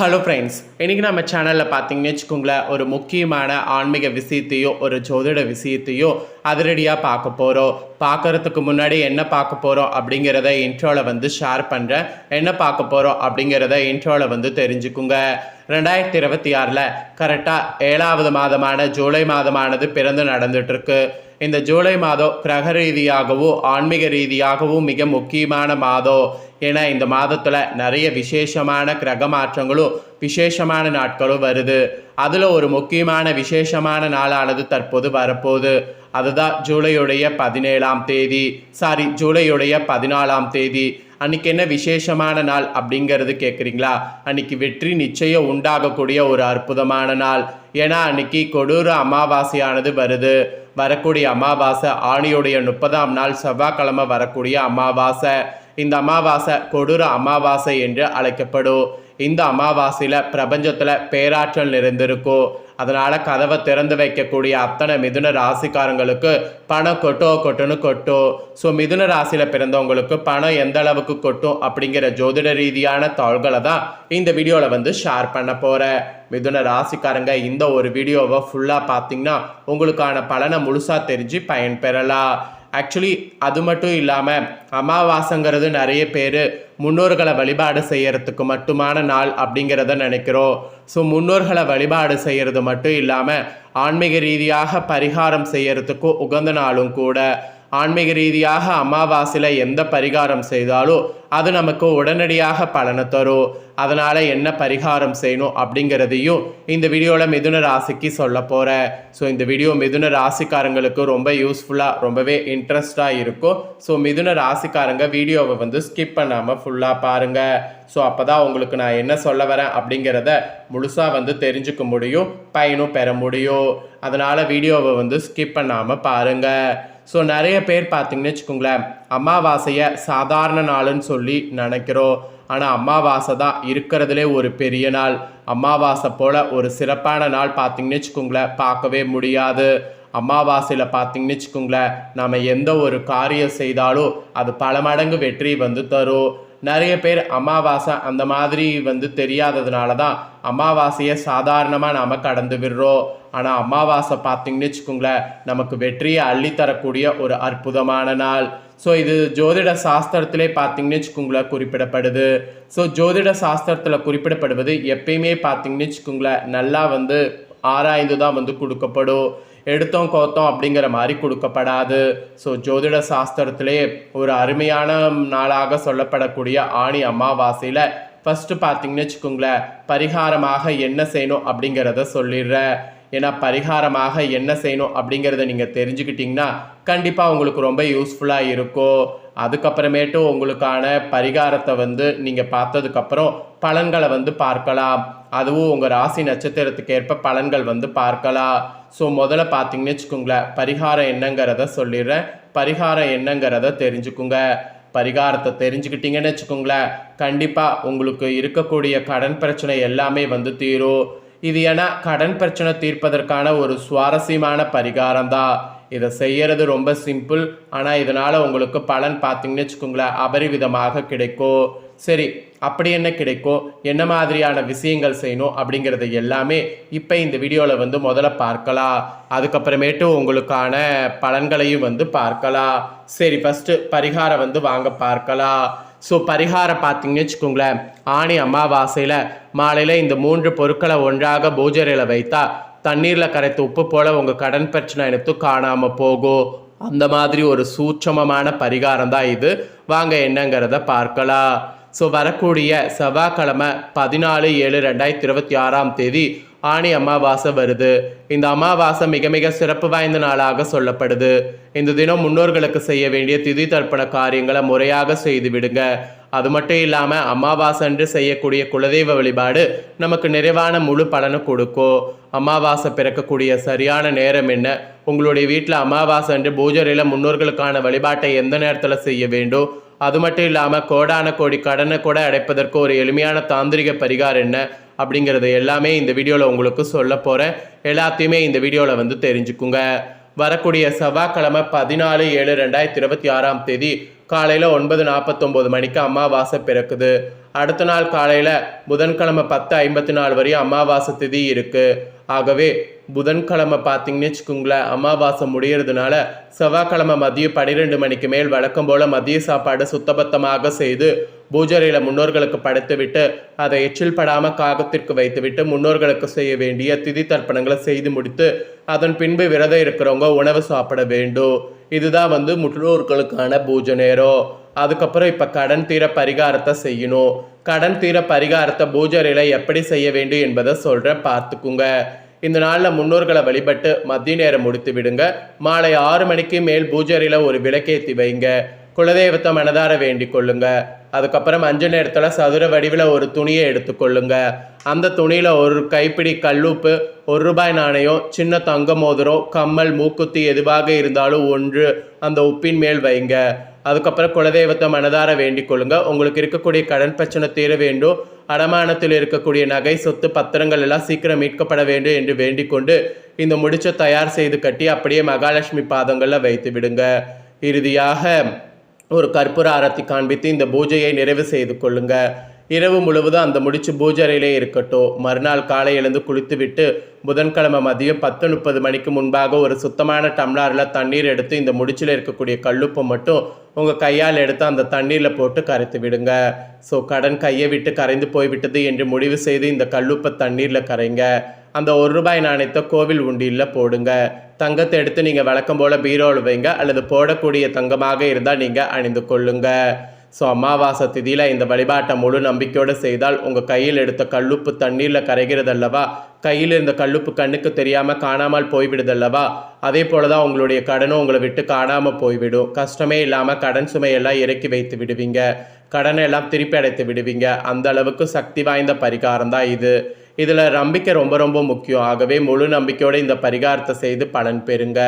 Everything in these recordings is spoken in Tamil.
ஹலோ ஃப்ரெண்ட்ஸ், இன்றைக்கி நம்ம சேனலில் பார்த்தீங்கன்னு வச்சுக்கோங்களேன், ஒரு முக்கியமான ஆன்மீக விஷயத்தையோ ஒரு ஜோதிட விஷயத்தையோ அதிரடியாக பார்க்க போகிறோம். பார்க்குறதுக்கு முன்னாடி என்ன பார்க்க போகிறோம் அப்படிங்கிறத இன்ட்ரோவில் வந்து ஷேர் பண்ணுறேன். என்ன பார்க்க போகிறோம் அப்படிங்கிறத இன்ட்ரோவில் வந்து தெரிஞ்சுக்குங்க. 2026 கரெக்டாக 7வது மாதமான ஜூலை மாதமானது பிறந்து நடந்துகிட்ருக்கு. இந்த ஜூலை மாதம் கிரக ரீதியாகவும் ஆன்மீக ரீதியாகவும் மிக முக்கியமான மாதம். ஏன்னா இந்த மாதத்தில் நிறைய விசேஷமான கிரக மாற்றங்களும் விசேஷமான நாட்களும் வருது. அதில் ஒரு முக்கியமான விசேஷமான நாளானது தற்போது வரப்போகுது. அதுதான் ஜூலையுடைய 17ஆம் தேதி, ஜூலையுடைய 14ஆம் தேதி. அன்றைக்கி என்ன விசேஷமான நாள் அப்படிங்கிறது கேட்குறீங்களா? அன்றைக்கி வெற்றி நிச்சயம் உண்டாகக்கூடிய ஒரு அற்புதமான நாள். ஏன்னா அன்றைக்கி கொடூர அமாவாசையானது வருது. வரக்கூடிய அமாவாசை ஆணியுடைய 30ஆம் நாள் செவ்வாய்க்கிழமை வரக்கூடிய அமாவாசை. இந்த அமாவாசை கொடூர அமாவாசை என்று அழைக்கப்படும். இந்த அமாவாசையில் பிரபஞ்சத்தில் பேராற்றல் நிறைந்திருக்கும். அதனால் கதவை திறந்து வைக்கக்கூடிய அத்தனை மிதுன ராசிக்காரங்களுக்கு பணம் கொட்டுன்னு கொட்டும். ஸோ மிதுன ராசியில் பிறந்தவங்களுக்கு பணம் எந்த அளவுக்கு கொட்டும் அப்படிங்கிற ஜோதிட ரீதியான தாள்களை தான் இந்த வீடியோவில் வந்து ஷேர் பண்ண போகிறேன். மிதுன ராசிக்காரங்க இந்த ஒரு வீடியோவை ஃபுல்லாக பார்த்தீங்கன்னா உங்களுக்கான பலனை முழுசாக தெரிஞ்சு பயன்பெறலாம். ஆக்சுவலி அது மட்டும் இல்லாமல் அமாவாசைங்கிறது நிறைய பேர் முன்னோர்களை வழிபாடு செய்கிறதுக்கு மட்டுமான நாள் அப்படிங்கிறத நினைக்கிறோம். ஸோ முன்னோர்களை வழிபாடு செய்கிறது மட்டும் இல்லாமல் ஆன்மீக ரீதியாக பரிகாரம் செய்கிறதுக்கும் உகந்த நாளும் கூட. ஆன்மீக ரீதியாக அமாவாசையில் எந்த பரிகாரம் செய்தாலும் அது நமக்கு உடனடியாக பலனை தரும். அதனால் என்ன பரிகாரம் செய்யணும் அப்படிங்கிறதையும் இந்த வீடியோவில் மிதுன ராசிக்கு சொல்ல போகிறேன். ஸோ இந்த வீடியோ மிதுன ராசிக்காரங்களுக்கு ரொம்ப யூஸ்ஃபுல்லாக ரொம்பவே இன்ட்ரெஸ்டாக இருக்கும். ஸோ மிதுன ராசிக்காரங்க வீடியோவை வந்து ஸ்கிப் பண்ணாமல் ஃபுல்லாக பாருங்கள். ஸோ அப்போ தான் உங்களுக்கு நான் என்ன சொல்ல வரேன் அப்படிங்கிறத முழுசாக வந்து தெரிஞ்சுக்க முடியும், பயனும் பெற முடியும். அதனால் வீடியோவை வந்து ஸ்கிப் பண்ணாமல் பாருங்கள். ஸோ நிறைய பேர் பார்த்தீங்கன்னு வச்சுக்கோங்களேன், அமாவாசையை சாதாரண நாளுன்னு சொல்லி நினைக்கிறோம். ஆனால் அமாவாசை தான் இருக்கிறதுலே ஒரு பெரிய நாள். அமாவாசை போல் ஒரு சிறப்பான நாள் பார்த்தீங்கன்னு வச்சுக்கோங்களேன் பார்க்கவே முடியாது. அமாவாசையில் பார்த்தீங்கன்னு வச்சுக்கோங்களேன், நம்ம எந்த ஒரு காரியம் செய்தாலும் அது பல மடங்கு வெற்றி வந்து தரும். நிறைய பேர் அமாவாசை அந்த மாதிரி வந்து தெரியாததுனால தான் அமாவாசையை சாதாரணமாக நாம் கடந்து விடுறோம். ஆனால் அமாவாசை பார்த்தீங்கன்னு வச்சுக்கோங்களேன் நமக்கு வெற்றியை அள்ளித்தரக்கூடிய ஒரு அற்புதமான நாள். ஸோ இது ஜோதிட சாஸ்திரத்திலே பார்த்தீங்கன்னு வச்சுக்கோங்களேன் குறிப்பிடப்படுது. ஸோ ஜோதிட சாஸ்திரத்தில் குறிப்பிடப்படுவது எப்பயுமே பார்த்தீங்கன்னு வச்சுக்கோங்களேன் நல்லா வந்து ஆராய்ந்து தான் வந்து கொடுக்கப்படும். எடுத்தோம் கோத்தோம் அப்படிங்கிற மாதிரி கொடுக்கப்படாது. ஸோ ஜோதிட சாஸ்திரத்திலே ஒரு அருமையான நாளாக சொல்லப்படக்கூடிய ஆணி அமாவாசையில் ஃபஸ்ட்டு பார்த்தீங்கன்னு வச்சுக்கோங்களேன் பரிகாரமாக என்ன செய்யணும் அப்படிங்கிறத சொல்லிடுறேன். ஏன்னா பரிகாரமாக என்ன செய்யணும் அப்படிங்கிறத நீங்கள் தெரிஞ்சுக்கிட்டிங்கன்னா கண்டிப்பாக உங்களுக்கு ரொம்ப யூஸ்ஃபுல்லாக இருக்கும். அதுக்கப்புறமேட்டு உங்களுக்கான பரிகாரத்தை வந்து நீங்கள் பார்த்ததுக்கப்புறம் பலன்களை வந்து பார்க்கலாம். அதுவும் உங்கள் ராசி நட்சத்திரத்துக்கு ஏற்ப பலன்கள் வந்து பார்க்கலாம். ஸோ முதல்ல பார்த்தீங்கன்னு வச்சுக்கோங்களேன் பரிகாரம் என்னங்கிறத சொல்லிடுறேன். பரிகாரம் என்னங்கிறத தெரிஞ்சுக்குங்க. பரிகாரத்தை தெரிஞ்சுக்கிட்டிங்கன்னு வச்சுக்கோங்களேன் கண்டிப்பாக உங்களுக்கு இருக்கக்கூடிய கடன் பிரச்சனை எல்லாமே வந்து தீரும். இது ஏன்னா கடன் பிரச்சனை தீர்ப்பதற்கான ஒரு சுவாரஸ்யமான பரிகாரம் தான். இதை செய்கிறது ரொம்ப சிம்பிள். ஆனால் இதனால் உங்களுக்கு பலன் பார்த்தீங்கன்னு வச்சுக்கோங்களேன் அபரிவிதமாக கிடைக்கும். சரி, அப்படி என்ன கிடைக்கும், என்ன மாதிரியான விஷயங்கள் செய்யணும் அப்படிங்கிறது எல்லாமே இப்போ இந்த வீடியோவில் வந்து முதல்ல பார்க்கலாம். அதுக்கப்புறமேட்டு உங்களுக்கான பலன்களையும் வந்து பார்க்கலாம். சரி, ஃபஸ்ட்டு பரிகாரம் வந்து வாங்க பார்க்கலாம். ஸோ பரிகாரம் பார்த்தீங்கன்னு வச்சுக்கோங்களேன் ஆணி அமாவாசையில் மாலையில் இந்த 3 பொருட்களை ஒன்றாக பூஜையில் வைத்தா தண்ணீரில் கரைத்த உப்பு போல் உங்கள் கடன் பிரச்சனை எடுத்து காணாமல் போகும். அந்த மாதிரி ஒரு சூட்சமமான பரிகாரம் தான் இது. வாங்க என்னங்கிறத பார்க்கலாம். ஸோ வரக்கூடிய செவ்வாய்க்கிழமை 14/7/2026 தேதி ஆணி அமாவாசை வருது. இந்த அமாவாசை மிக மிக சிறப்பு வாய்ந்த நாளாக சொல்லப்படுது. இந்த தினம் முன்னோர்களுக்கு செய்ய வேண்டிய திதி தர்ப்பண காரியங்களை முறையாக செய்து விடுங்க. அது மட்டும் இல்லாமல் அமாவாசை அன்று செய்யக்கூடிய குலதெய்வ வழிபாடு நமக்கு நிறைவான முழு பலனை கொடுக்கும். அமாவாசை பிறக்கக்கூடிய சரியான நேரம் என்ன, உங்களுடைய வீட்டில் அமாவாசை அன்று பூஜையில் முன்னோர்களுக்கான வழிபாட்டை எந்த நேரத்தில் செய்ய வேண்டும், அது மட்டும் இல்லாமல் கோடான கோடி கடனை கூட அடைப்பதற்கு ஒரு எளிமையான தாந்திரிக பரிகாரம் என்ன அப்படிங்கிறது எல்லாமே இந்த வீடியோவில் உங்களுக்கு சொல்ல போகிறேன். எல்லாத்தையுமே இந்த வீடியோவில் வந்து தெரிஞ்சுக்குங்க. வரக்கூடிய செவ்வாய்க்கிழமை 14/7/2026 தேதி காலையில் 9:49 மணிக்கு அமாவாசை பிறக்குது. அடுத்த நாள் காலையில் புதன்கிழமை 10:54 வரையும் அமாவாசை திதி இருக்குது. ஆகவே புதன்கிழமை பார்த்தீங்கன்னு வச்சுக்கோங்களேன், அமாவாசை முடியறதுனால செவ்வாய்க்கிழமை மதியம் 12 மணிக்கு மேல் வழக்கம் போல் மதிய சாப்பாடு சுத்தபத்தமாக செய்து பூஜரையில் முன்னோர்களுக்கு படைத்து விட்டு அதை எச்சில் படாமல் காகத்திற்கு வைத்துவிட்டு முன்னோர்களுக்கு செய்ய வேண்டிய திதி தர்ப்பணங்களை செய்து முடித்து அதன் பின்பு விரதம் இருக்கிறவங்க உணவு சாப்பிட வேண்டும். இதுதான் முன்னோர்களுக்கான பூஜை நேரம். அதுக்கப்புறம் இப்போ கடன் தீர பரிகாரத்தை செய்யணும். கடன் தீர பரிகாரத்தை பூஜரையில் எப்படி செய்ய வேண்டும் என்பதை சொல்கிறேன், பார்த்துக்குங்க. இந்த நாளில் முன்னோர்களை வழிபட்டு மதிய நேரம் முடித்து விடுங்க. மாலை 6 மணிக்கு மேல் பூஜரையில் ஒரு விளக்கேற்றி வைங்க. குலதெய்வத்தை மனதார வேண்டிக் கொள்ளுங்க. அதுக்கப்புறம் மஞ்சள் நேரத்தில் சதுர வடிவில் ஒரு துணியை எடுத்துக்கொள்ளுங்க. அந்த துணியில் ஒரு கைப்பிடி கல்லுப்பு, ₹1 நாணயம், சின்ன தங்க மோதிரம், கம்மல், மூக்குத்தி எதுவாக இருந்தாலும் ஒன்று அந்த உப்பின் மேல் வைங்க. அதுக்கப்புறம் குலதெய்வத்தை மனதார வேண்டிக் கொள்ளுங்க. உங்களுக்கு இருக்கக்கூடிய கடன் பிரச்சனை தீர வேண்டும், அடமானத்தில் இருக்கக்கூடிய நகை சொத்து பத்திரங்கள் எல்லாம் சீக்கிரம் மீட்கப்பட வேண்டும் என்று வேண்டிக் கொண்டு இந்த முடிச்சை தயார் செய்து கட்டி அப்படியே மகாலட்சுமி பாதங்களில் வைத்து விடுங்க. இறுதியாக ஒரு கற்பூர ஆரத்தி காண்பித்து இந்த பூஜையை நிறைவு செய்து கொள்ளுங்க. இரவு முழுவதும் அந்த முடிச்சு பூஜரையிலே இருக்கட்டும். மறுநாள் காலை எழுந்து குளித்து விட்டு புதன்கிழமை மதியம் 10:30 மணிக்கு முன்பாக ஒரு சுத்தமான டம்ளரில் தண்ணீர் எடுத்து இந்த முடிச்சில் இருக்கக்கூடிய கல்லுப்பை மட்டும் உங்கள் கையால் எடுத்து அந்த தண்ணீரில் போட்டு கரைத்து விடுங்க. ஸோ கடன் கையை விட்டு கரைந்து போய்விட்டது என்று முடிவு செய்து இந்த கல்லுப்பை தண்ணீரில் கரைங்க. அந்த ₹1 நாணயத்தை கோவில் உண்டியில் போடுங்க. தங்கத்தை எடுத்து நீங்கள் வழக்கம் போல் பீரோவில் வைங்க, அல்லது போடக்கூடிய தங்கமாக இருந்தால் நீங்கள் அணிந்து கொள்ளுங்க. ஸோ அமாவாசை திதியில் இந்த வழிபாட்டை முழு நம்பிக்கையோடு செய்தால் உங்கள் கையில் எடுத்த கல்லுப்பு தண்ணீரில் கரைகிறதல்லவா, கையில் இருந்த கல்லுப்பு கண்ணுக்கு தெரியாமல் காணாமல் போய்விடுதல்லவா, அதே போல தான் உங்களுடைய கடனும் உங்களை விட்டு காணாமல் போய்விடும். கஷ்டமே இல்லாமல் கடன் சுமையெல்லாம் இறக்கி வைத்து விடுவீங்க. கடனை எல்லாம் திருப்பி அடைத்து விடுவீங்க. அந்த அளவுக்கு சக்தி வாய்ந்த பரிகாரம் தான் இது. இதில் நம்பிக்கை ரொம்ப ரொம்ப முக்கியம். ஆகவே முழு நம்பிக்கையோடு இந்த பரிகாரத்தை செய்து பலன் பெறுங்க.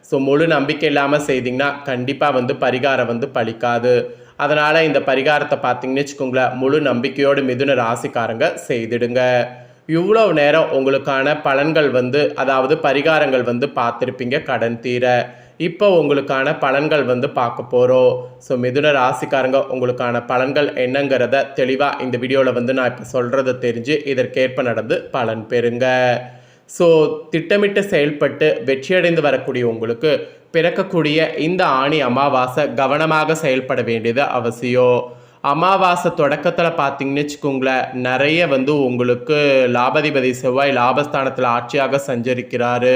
ஸோ முழு நம்பிக்கை இல்லாமல் செய்திங்கன்னா கண்டிப்பாக பரிகாரம் பலிக்காது. அதனால் இந்த பரிகாரத்தை பார்த்தீங்கன்னு வச்சுக்கோங்களேன், முழு நம்பிக்கையோடு மிதுன ராசிக்காரங்க செய்திடுங்க. இவ்வளோ நேரம் உங்களுக்கான பலன்கள் அதாவது பரிகாரங்கள் பார்த்துருப்பீங்க கடன் தீர. இப்போ உங்களுக்கான பலன்கள் பார்க்க போகிறோம். ஸோ மிதுன ராசிக்காரங்க உங்களுக்கான பலன்கள் என்னங்கிறத தெளிவாக இந்த வீடியோவில் நான் இப்போ சொல்கிறத தெரிஞ்சு இதற்கேற்ப நடந்து பலன் பெறுங்க. ஸோ திட்டமிட்டு செயல்பட்டு வெற்றியடைந்து வரக்கூடிய உங்களுக்கு பிறக்கக்கூடிய இந்த ஆணி அமாவாசை கவனமாக செயல்பட வேண்டியது அவசியம். அமாவாசை தொடக்கத்தில் பார்த்தீங்கன்னு வச்சுக்கோங்களேன், நிறைய உங்களுக்கு லாபாதிபதி செவ்வாய் லாபஸ்தானத்தில் ஆட்சியாக சஞ்சரிக்கிறாரு.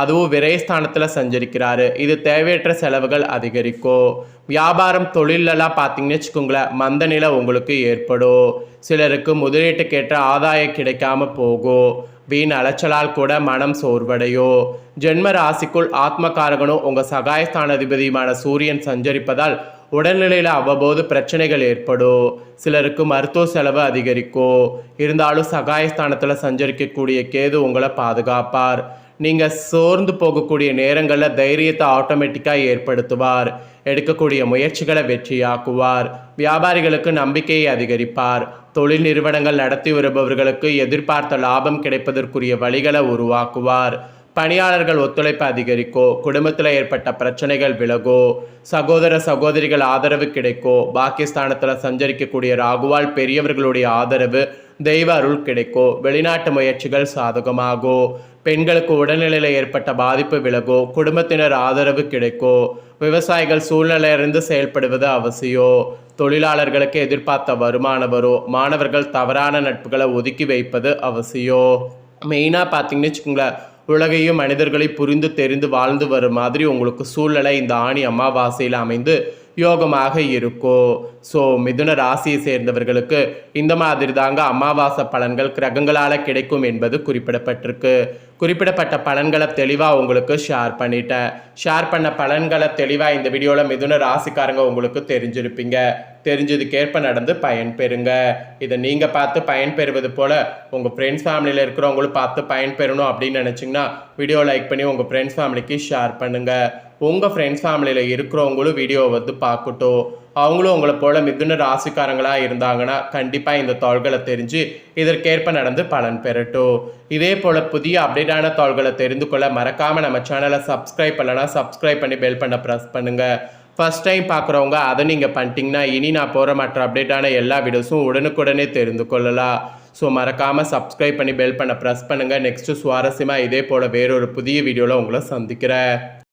அதுவும் விரயஸ்தானத்தில் சஞ்சரிக்கிறாரு. இது தேவையற்ற செலவுகள் அதிகரிக்கும். வியாபாரம் தொழிலெல்லாம் பார்த்தீங்கன்னு வச்சுக்கோங்களேன், மந்த நிலை உங்களுக்கு ஏற்படும். சிலருக்கு முதலீட்டுக்கேற்ற ஆதாயம் கிடைக்காம போகும். வீண் அலைச்சலால் கூட மனம் சோர்வடையும். ஜென்ம ராசிக்குள் ஆத்மகாரகனும் உங்கள் சகாயஸ்தானாதிபதியுமான சூரியன் சஞ்சரிப்பதால் உடல்நிலையில் அவ்வப்போது பிரச்சனைகள் ஏற்படும். சிலருக்கு மருத்துவ செலவு அதிகரிக்கும். இருந்தாலும் சகாயஸ்தானத்தில் சஞ்சரிக்கக்கூடிய கேது உங்களை பாதுகாப்பார். நீங்கள் சோர்ந்து போகக்கூடிய நேரங்களில் தைரியத்தை ஆட்டோமேட்டிக்காக ஏற்படுத்துவார். எடுக்கக்கூடிய முயற்சிகளை வெற்றியாக்குவார். வியாபாரிகளுக்கு நம்பிக்கையை அதிகரிப்பார். தொழில் நிறுவனங்கள் நடத்தி வருபவர்களுக்கு எதிர்பார்த்த லாபம் கிடைப்பதற்குரிய வழிகளை உருவாக்குவார். பணியாளர்கள் ஒத்துழைப்பு அதிகரிக்கும். குடும்பத்தில் ஏற்பட்ட பிரச்சனைகள் விலகும். சகோதர சகோதரிகள் ஆதரவு கிடைக்கும். பாக்கியஸ்தானத்தில் சஞ்சரிக்கக்கூடிய ராகுவால் பெரியவர்களுடைய ஆதரவு, தெய்வ அருள் கிடைக்கும். வெளிநாட்டு முயற்சிகள் சாதகமாகும். பெண்களுக்கு உடல்நிலையில் ஏற்பட்ட பாதிப்பு விலகும். குடும்பத்தினர் ஆதரவு கிடைக்கும். விவசாயிகள் சூழ்நிலையிலிருந்து செயல்படுவது அவசியம். தொழிலாளர்களுக்கு எதிர்பார்த்த வருமானம் வரும். மாணவர்கள் தவறான நட்புகளை ஒதுக்கி வைப்பது அவசியம். மெயினாக பார்த்தீங்கன்னு வச்சுக்கோங்களேன், உலகையும் மனிதர்களை புரிந்து தெரிந்து வாழ்ந்து வரும் மாதிரி உங்களுக்கு சூழ்நிலை இந்த ஆணி அமாவாசையில் அமைந்து யோகமாக இருக்கும். ஸோ மிதுன ராசியை சேர்ந்தவர்களுக்கு இந்த மாதிரி தாங்க அமாவாசை பலன்கள் கிரகங்களால் கிடைக்கும் என்பது குறிப்பிடப்பட்டிருக்கு. குறிப்பிடப்பட்ட பலன்களை தெளிவாக உங்களுக்கு ஷேர் பண்ணிட்டேன். ஷேர் பண்ண பலன்களை தெளிவாக இந்த வீடியோவில் மிதுன ராசிக்காரங்க உங்களுக்கு தெரிஞ்சிருப்பீங்க. தெரிஞ்சதுக்கேற்ப நடந்து பயன்பெறுங்க. இதை நீங்கள் பார்த்து பயன்பெறுவது போல் உங்கள் ஃப்ரெண்ட்ஸ் ஃபேமிலியில் இருக்கிறவங்களும் பார்த்து பயன்பெறணும் அப்படின்னு நினச்சிங்கன்னா வீடியோ லைக் பண்ணி உங்கள் ஃப்ரெண்ட்ஸ் ஃபேமிலிக்கு ஷேர் பண்ணுங்கள். உங்கள் ஃப்ரெண்ட்ஸ் ஃபேமிலியில் இருக்கிறவங்களும் வீடியோவை பார்க்கட்டும். அவங்களும் உங்களை போல் மிதுன ராசிக்காரங்களாக இருந்தாங்கன்னா கண்டிப்பாக இந்த தாள்களை தெரிஞ்சு இதற்கேற்ப நடந்து பலன் பெறட்டும். இதே போல் புதிய அப்டேட்டான தாள்களை தெரிந்து கொள்ள மறக்காமல் நம்ம சேனலை சப்ஸ்கிரைப் பண்ணலன்னா சப்ஸ்கிரைப் பண்ணி பெல் பண்ண ப்ரெஸ் பண்ணுங்கள். ஃபஸ்ட் டைம் பார்க்குறவங்க அதை நீங்கள் பண்ணிட்டீங்கன்னா இனி நான் போகிற மற்ற அப்டேட்டான எல்லா வீடியோஸும் உடனுக்குடனே தெரிந்து கொள்ளலாம். ஸோ மறக்காமல் சப்ஸ்கிரைப் பண்ணி பெல் பண்ண ப்ரெஸ் பண்ணுங்கள். நெக்ஸ்ட்டு சுவாரஸ்யமாக இதே போல் வேறொரு புதிய வீடியோவில் உங்களை சந்திக்கிறேன்.